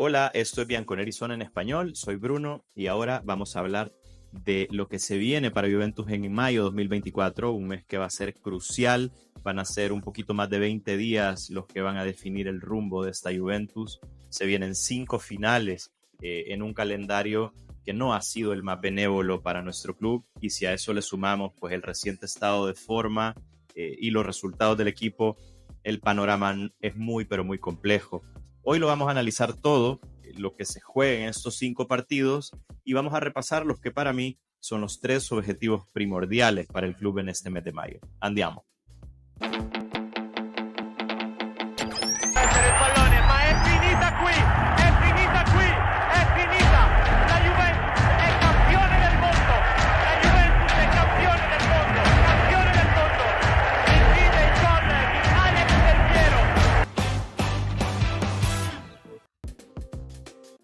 Hola, esto es Bianconeri Zona en español, soy Bruno y ahora vamos a hablar de lo que se viene para Juventus en mayo 2024, un mes que va a ser crucial. Van a ser un poquito más de 20 días los que van a definir el rumbo de esta Juventus. Se vienen 5 finales en un calendario que no ha sido el más benévolo para nuestro club, y si a eso le sumamos pues el reciente estado de forma y los resultados del equipo, el panorama es muy pero muy complejo. Hoy lo vamos a analizar todo, lo que se juega en estos 5 partidos, y vamos a repasar los que para mí son los 3 objetivos primordiales para el club en este mes de mayo. Andiamo.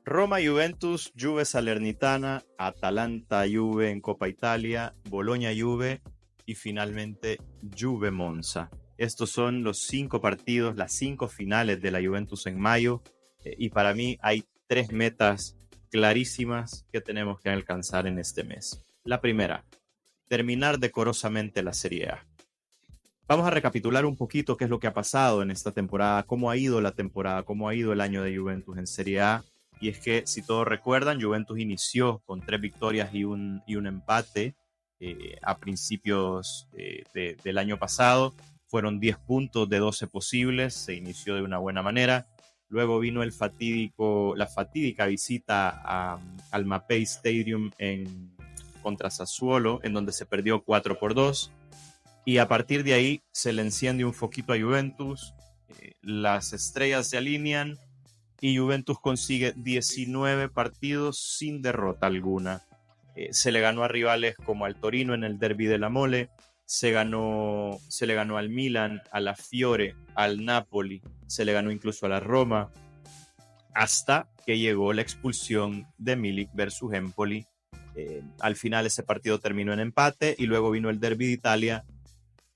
Roma, Juventus, Juve, Salernitana, Atalanta, Juve en Copa Italia, Bologna, Juve y finalmente Juve, Monza. Estos son los 5 partidos, las 5 finales de la Juventus en mayo, y para mí hay 3 metas clarísimas que tenemos que alcanzar en este mes. La primera, terminar decorosamente la Serie A. Vamos a recapitular un poquito qué es lo que ha pasado en esta temporada, cómo ha ido la temporada, cómo ha ido el año de Juventus en Serie A. Y es que, si todos recuerdan, Juventus inició con 3 victorias y un empate a principios del año pasado. Fueron 10 puntos de 12 posibles, se inició de una buena manera. Luego vino la fatídica visita al Mapei Stadium contra Sassuolo, en donde se perdió 4-2. Y a partir de ahí se le enciende un foquito a Juventus, las estrellas se alinean, y Juventus consigue 19 partidos sin derrota alguna. Se le ganó a rivales como al Torino en el Derby de la Mole, se le ganó al Milan, a la Fiore, al Napoli, se le ganó incluso a la Roma, hasta que llegó la expulsión de Milik versus Empoli. Al final ese partido terminó en empate, y luego vino el Derby de Italia,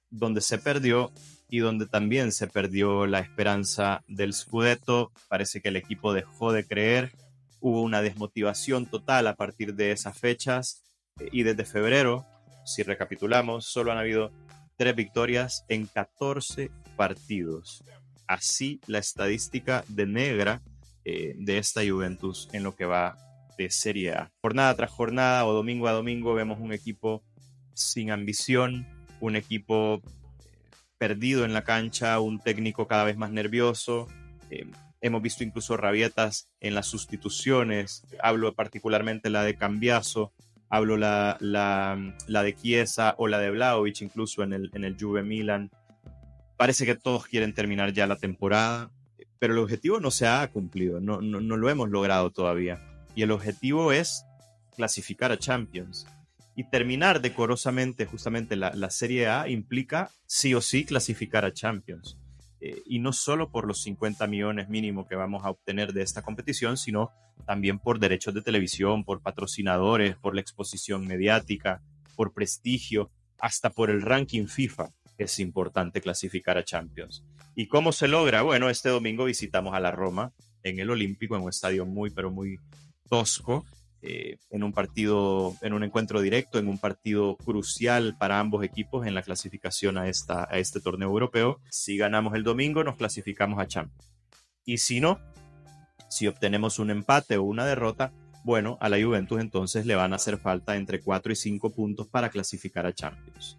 donde se perdió y donde también se perdió la esperanza del Scudetto. Parece que el equipo dejó de creer, hubo una desmotivación total a partir de esas fechas, y desde febrero, si recapitulamos, solo han habido 3 victorias en 14 partidos. Así la estadística de negra de esta Juventus en lo que va de Serie A. Jornada tras jornada o domingo a domingo vemos un equipo sin ambición, un equipo perdido en la cancha, un técnico cada vez más nervioso. Hemos visto incluso rabietas en las sustituciones. Hablo particularmente la de Cambiaso, hablo la de Chiesa o la de Vlahovic, incluso en el Juve Milan. Parece que todos quieren terminar ya la temporada, pero el objetivo no se ha cumplido, no lo hemos logrado todavía. Y el objetivo es clasificar a Champions. Y terminar decorosamente justamente la Serie A implica sí o sí clasificar a Champions. Y no solo por los 50 millones mínimo que vamos a obtener de esta competición, sino también por derechos de televisión, por patrocinadores, por la exposición mediática, por prestigio, hasta por el ranking FIFA. Es importante clasificar a Champions. ¿Y cómo se logra? Bueno, este domingo visitamos a la Roma en el Olímpico, en un estadio muy, pero muy tosco. En un encuentro directo, en un partido crucial para ambos equipos en la clasificación a este torneo europeo. Si ganamos el domingo, nos clasificamos a Champions. Y si no, si obtenemos un empate o una derrota, bueno, a la Juventus entonces le van a hacer falta entre 4 y 5 puntos para clasificar a Champions.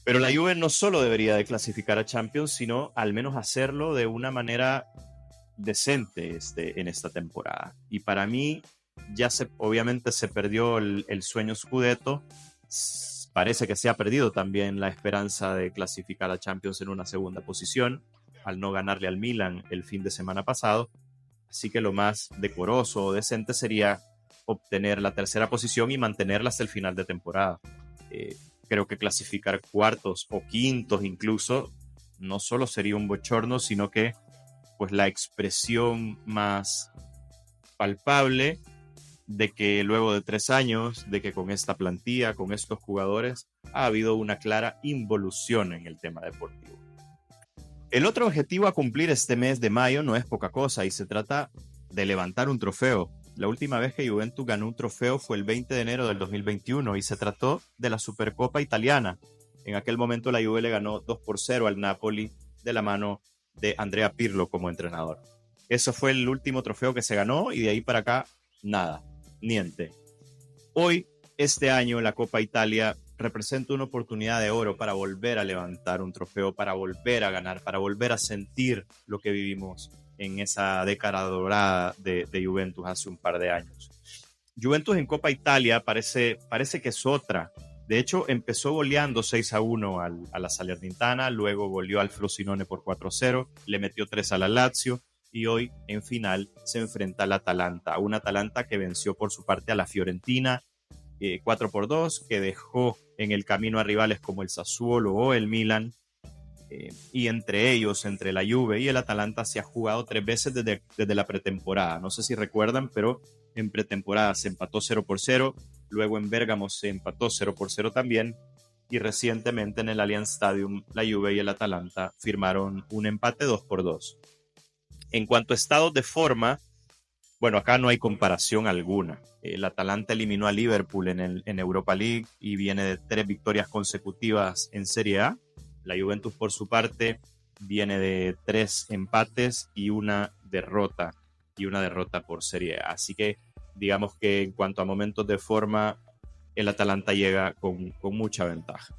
Pero la Juve no solo debería de clasificar a Champions, sino al menos hacerlo de una manera decente en esta temporada. Y para mí, obviamente se perdió el sueño Scudetto. Parece que se ha perdido también la esperanza de clasificar a Champions en una segunda posición, al no ganarle al Milan el fin de semana pasado. Así que lo más decoroso o decente sería obtener la tercera posición y mantenerla hasta el final de temporada. Creo que clasificar cuartos o quintos incluso no solo sería un bochorno, sino que pues la expresión más palpable de que luego de 3 años, de que con esta plantilla, con estos jugadores, ha habido una clara involución en el tema deportivo. El otro objetivo a cumplir este mes de mayo no es poca cosa, y se trata de levantar un trofeo. La última vez que Juventus ganó un trofeo fue el 20 de enero del 2021 y se trató de la Supercopa italiana. En aquel momento la Juve le ganó 2-0 al Napoli de la mano de Andrea Pirlo como entrenador. Eso fue el último trofeo que se ganó y de ahí para acá nada, niente. Hoy, este año, la Copa Italia representa una oportunidad de oro para volver a levantar un trofeo, para volver a ganar, para volver a sentir lo que vivimos en esa década dorada de Juventus hace un par de años. Juventus en Copa Italia parece que es otra. De hecho, empezó goleando 6-1 a la Salernitana, luego goleó al Frosinone por 4-0, le metió 3 a la Lazio y hoy en final se enfrenta al Atalanta, un Atalanta que venció por su parte a la Fiorentina 4-2, que dejó en el camino a rivales como el Sassuolo o el Milan, y entre ellos, entre la Juve y el Atalanta, se ha jugado 3 veces desde la pretemporada. No sé si recuerdan, pero en pretemporada se empató 0-0, luego en Bérgamo se empató 0-0 también, y recientemente en el Allianz Stadium la Juve y el Atalanta firmaron un empate 2-2. En cuanto a estados de forma, bueno, acá no hay comparación alguna. El Atalanta eliminó a Liverpool en Europa League y viene de 3 victorias consecutivas en Serie A. La Juventus, por su parte, viene de 3 empates y una derrota por Serie A. Así que digamos que en cuanto a momentos de forma, el Atalanta llega con mucha ventaja.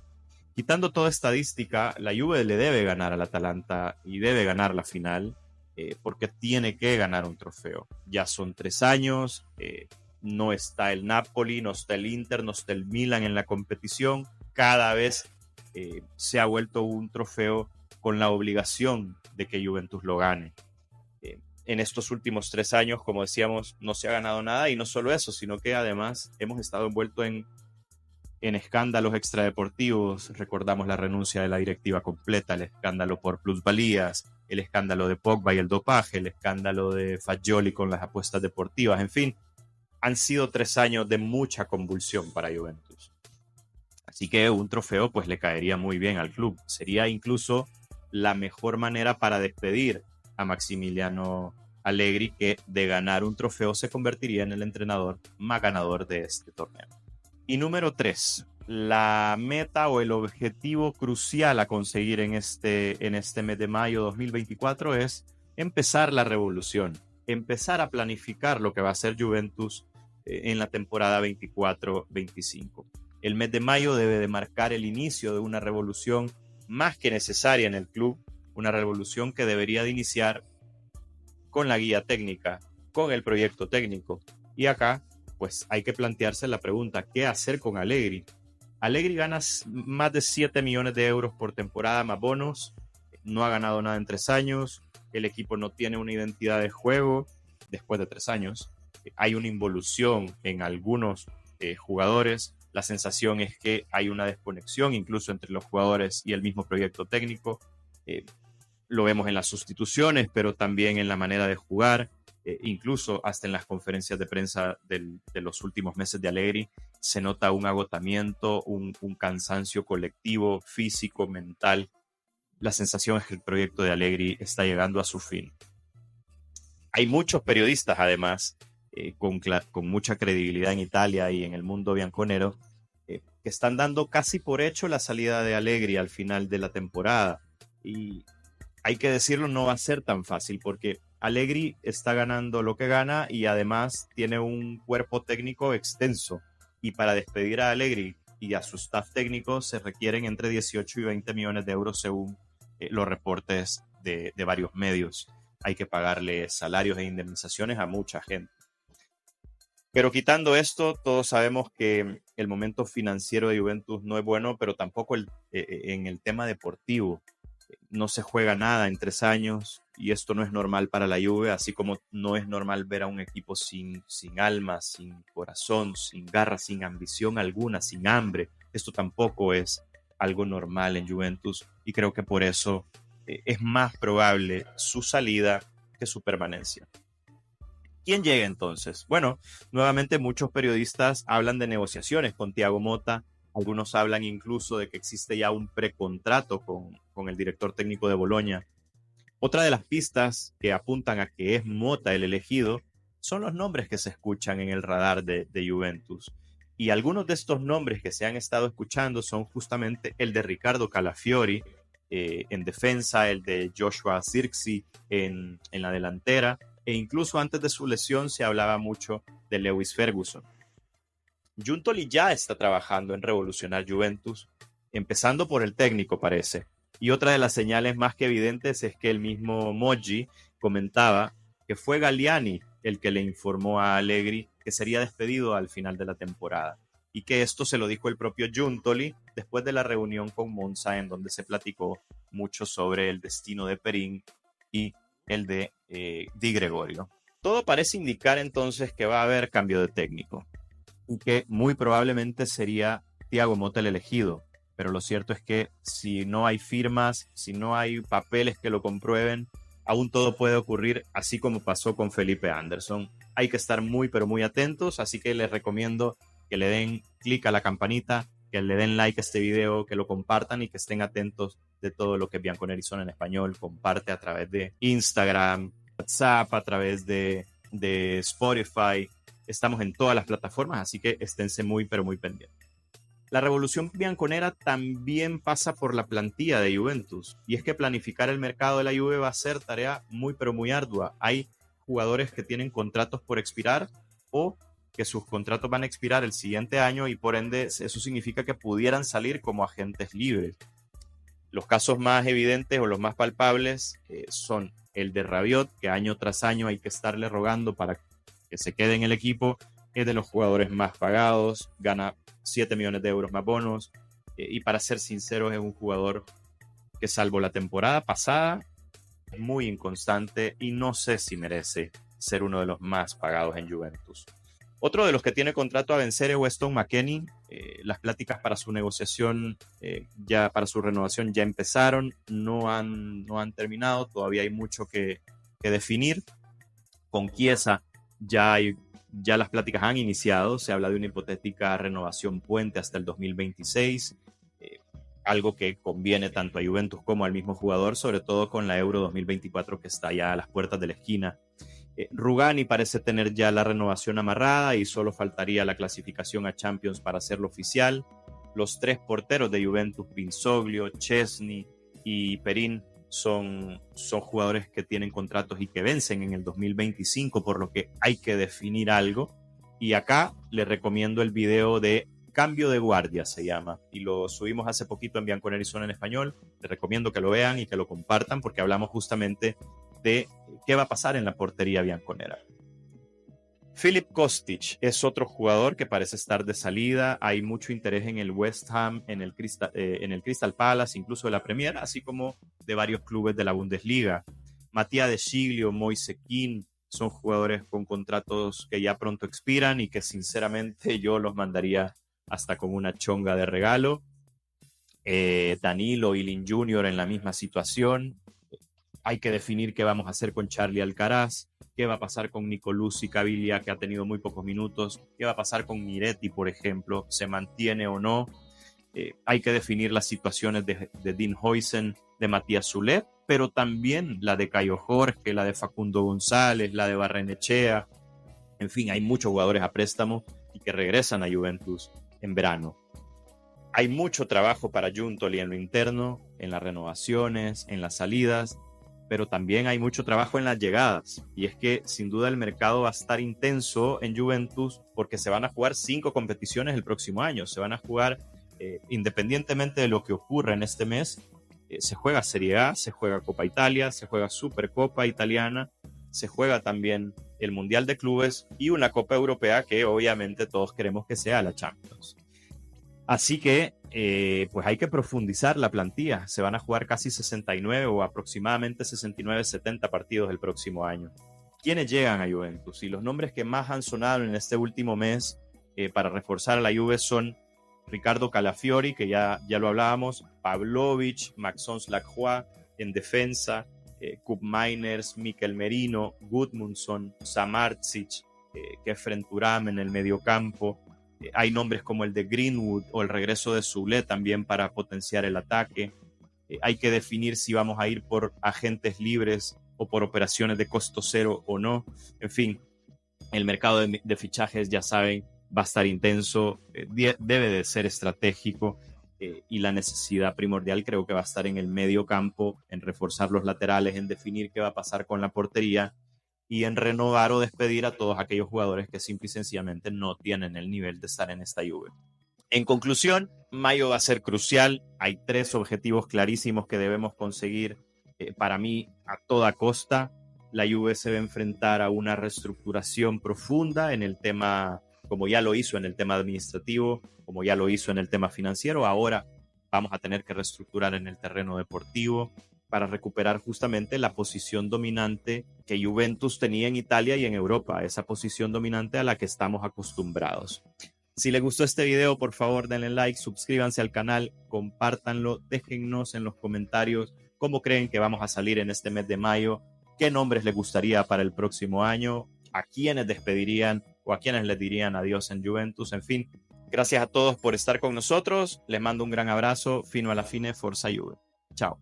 Quitando toda estadística, la Juve le debe ganar al Atalanta y debe ganar la final, porque tiene que ganar un trofeo. Ya son 3 años, no está el Napoli, no está el Inter, no está el Milan en la competición. Cada vez se ha vuelto un trofeo con la obligación de que Juventus lo gane. En estos últimos 3 años, como decíamos, no se ha ganado nada, y no solo eso, sino que además hemos estado envueltos en escándalos extradeportivos. Recordamos la renuncia de la directiva completa, el escándalo por plusvalías, el escándalo de Pogba y el dopaje, el escándalo de Fagioli con las apuestas deportivas. En fin, han sido 3 años de mucha convulsión para Juventus. Así que un trofeo pues le caería muy bien al club. Sería incluso la mejor manera para despedir a Maximiliano Allegri, que de ganar un trofeo se convertiría en el entrenador más ganador de este torneo. Y número 3, la meta o el objetivo crucial a conseguir en este mes de mayo 2024 es empezar la revolución, empezar a planificar lo que va a ser Juventus en la temporada 24-25. El mes de mayo debe de marcar el inicio de una revolución más que necesaria en el club, una revolución que debería de iniciar con la guía técnica, con el proyecto técnico. Y acá, pues hay que plantearse la pregunta, ¿qué hacer con Allegri? Allegri gana más de 7 millones de euros por temporada más bonos, no ha ganado nada en 3 años, el equipo no tiene una identidad de juego después de 3 años, hay una involución en algunos jugadores, la sensación es que hay una desconexión incluso entre los jugadores y el mismo proyecto técnico, lo vemos en las sustituciones, pero también en la manera de jugar, incluso hasta en las conferencias de prensa de los últimos meses de Allegri, se nota un agotamiento, un cansancio colectivo, físico, mental. La sensación es que el proyecto de Allegri está llegando a su fin. Hay muchos periodistas, además, con mucha credibilidad en Italia y en el mundo bianconero, que están dando casi por hecho la salida de Allegri al final de la temporada. Y hay que decirlo, no va a ser tan fácil porque Allegri está ganando lo que gana y además tiene un cuerpo técnico extenso. Y para despedir a Allegri y a su staff técnico se requieren entre 18 y 20 millones de euros según los reportes de varios medios. Hay que pagarle salarios e indemnizaciones a mucha gente. Pero quitando esto, todos sabemos que el momento financiero de Juventus no es bueno, pero tampoco en el tema deportivo. No se juega nada en 3 años y esto no es normal para la Juve, así como no es normal ver a un equipo sin alma, sin corazón, sin garra, sin ambición alguna, sin hambre. Esto tampoco es algo normal en Juventus y creo que por eso es más probable su salida que su permanencia. ¿Quién llega entonces? Bueno, nuevamente muchos periodistas hablan de negociaciones con Thiago Motta. Algunos hablan incluso de que existe ya un precontrato con el director técnico de Boloña. Otra de las pistas que apuntan a que es Mota el elegido son los nombres que se escuchan en el radar de Juventus. Y algunos de estos nombres que se han estado escuchando son justamente el de Ricardo Calafiori en defensa, el de Joshua Zirkzee en la delantera, e incluso antes de su lesión se hablaba mucho de Lewis Ferguson. Giuntoli ya está trabajando en revolucionar Juventus, empezando por el técnico, parece. Y otra de las señales más que evidentes es que el mismo Moggi comentaba que fue Galliani el que le informó a Allegri que sería despedido al final de la temporada. Y que esto se lo dijo el propio Giuntoli después de la reunión con Monza, en donde se platicó mucho sobre el destino de Perin y el de Di Gregorio. Todo parece indicar entonces que va a haber cambio de técnico y que muy probablemente sería Thiago Motta el elegido. Pero lo cierto es que si no hay firmas, si no hay papeles que lo comprueben, aún todo puede ocurrir, así como pasó con Felipe Anderson. Hay que estar muy, pero muy atentos, así que les recomiendo que le den clic a la campanita, que le den like a este video, que lo compartan y que estén atentos de todo lo que Bianconeri son en español. Comparte a través de Instagram, WhatsApp, a través de Spotify. Estamos en todas las plataformas, así que esténse muy, pero muy pendientes. La revolución bianconera también pasa por la plantilla de Juventus, y es que planificar el mercado de la Juve va a ser tarea muy, pero muy ardua. Hay jugadores que tienen contratos por expirar o que sus contratos van a expirar el siguiente año y por ende eso significa que pudieran salir como agentes libres. Los casos más evidentes o los más palpables son el de Rabiot, que año tras año hay que estarle rogando para que se quede en el equipo. Es de los jugadores más pagados, gana 7 millones de euros más bonos, y para ser sinceros es un jugador que salvo la temporada pasada es muy inconstante y no sé si merece ser uno de los más pagados en Juventus. Otro de los que tiene contrato a vencer es Weston McKennie. Las pláticas para su negociación, ya para su renovación ya empezaron, no han terminado, todavía hay mucho que definir. Con Chiesa ya las pláticas han iniciado, se habla de una hipotética renovación puente hasta el 2026, algo que conviene tanto a Juventus como al mismo jugador, sobre todo con la Euro 2024 que está ya a las puertas de la esquina. Rugani parece tener ya la renovación amarrada y solo faltaría la clasificación a Champions para hacerlo oficial. Los tres porteros de Juventus, Pinsoglio, Chesney y Perin, son jugadores que tienen contratos y que vencen en el 2025, por lo que hay que definir algo. Y acá les recomiendo el video de Cambio de Guardia, se llama, y lo subimos hace poquito en Bianconeri Son en español. Les recomiendo que lo vean y que lo compartan porque hablamos justamente de qué va a pasar en la portería bianconera. Filip Kostic es otro jugador que parece estar de salida. Hay mucho interés en el West Ham, en el Crystal Palace, incluso de la Premier, así como de varios clubes de la Bundesliga. Mattia De Sciglio, Moise Kean son jugadores con contratos que ya pronto expiran y que sinceramente yo los mandaría hasta con una chonga de regalo. Danilo Ilin Jr. en la misma situación. Hay que definir qué vamos a hacer con Charlie Alcaraz, qué va a pasar con Nicolussi Caviglia, que ha tenido muy pocos minutos, qué va a pasar con Miretti, por ejemplo, se mantiene o no. Hay que definir las situaciones de Dean Huijsen, de Matías Zulet, pero también la de Caio Jorge, la de Facundo González, la de Barrenechea. En fin, hay muchos jugadores a préstamo y que regresan a Juventus en verano. Hay mucho trabajo para Giuntoli en lo interno, en las renovaciones, en las salidas, pero también hay mucho trabajo en las llegadas. Y es que sin duda el mercado va a estar intenso en Juventus porque se van a jugar 5 competiciones el próximo año. Se van a jugar, independientemente de lo que ocurra en este mes, se juega Serie A, se juega Copa Italia, se juega Supercopa Italiana, se juega también el Mundial de Clubes y una Copa Europea que obviamente todos queremos que sea la Champions. Así que pues hay que profundizar la plantilla. Se van a jugar casi 69 o aproximadamente 69-70 partidos el próximo año. ¿Quiénes llegan a Juventus? Y los nombres que más han sonado en este último mes para reforzar a la Juve son Ricardo Calafiori, que ya lo hablábamos, Pavlovic, Maxence Lacroix en defensa, Kup Miners, Mikel Merino, Gudmundsson, Samardzic, Kefren Turam en el mediocampo. Hay nombres como el de Greenwood o el regreso de Soule también para potenciar el ataque. Hay que definir si vamos a ir por agentes libres o por operaciones de costo cero o no. En fin, el mercado de fichajes, ya saben, va a estar intenso, debe de ser estratégico, y la necesidad primordial creo que va a estar en el medio campo, en reforzar los laterales, en definir qué va a pasar con la portería y en renovar o despedir a todos aquellos jugadores que simple y sencillamente no tienen el nivel de estar en esta Juve. En conclusión, mayo va a ser crucial. Hay 3 objetivos clarísimos que debemos conseguir, para mí a toda costa. La Juve se va a enfrentar a una reestructuración profunda en el tema, como ya lo hizo en el tema administrativo, como ya lo hizo en el tema financiero. Ahora vamos a tener que reestructurar en el terreno deportivo para recuperar justamente la posición dominante que Juventus tenía en Italia y en Europa, esa posición dominante a la que estamos acostumbrados. Si les gustó este video, por favor denle like, suscríbanse al canal, compártanlo, déjennos en los comentarios cómo creen que vamos a salir en este mes de mayo, qué nombres les gustaría para el próximo año, a quiénes despedirían o a quiénes les dirían adiós en Juventus. En fin, gracias a todos por estar con nosotros, les mando un gran abrazo, fino a la fine, Forza Juve. Chao.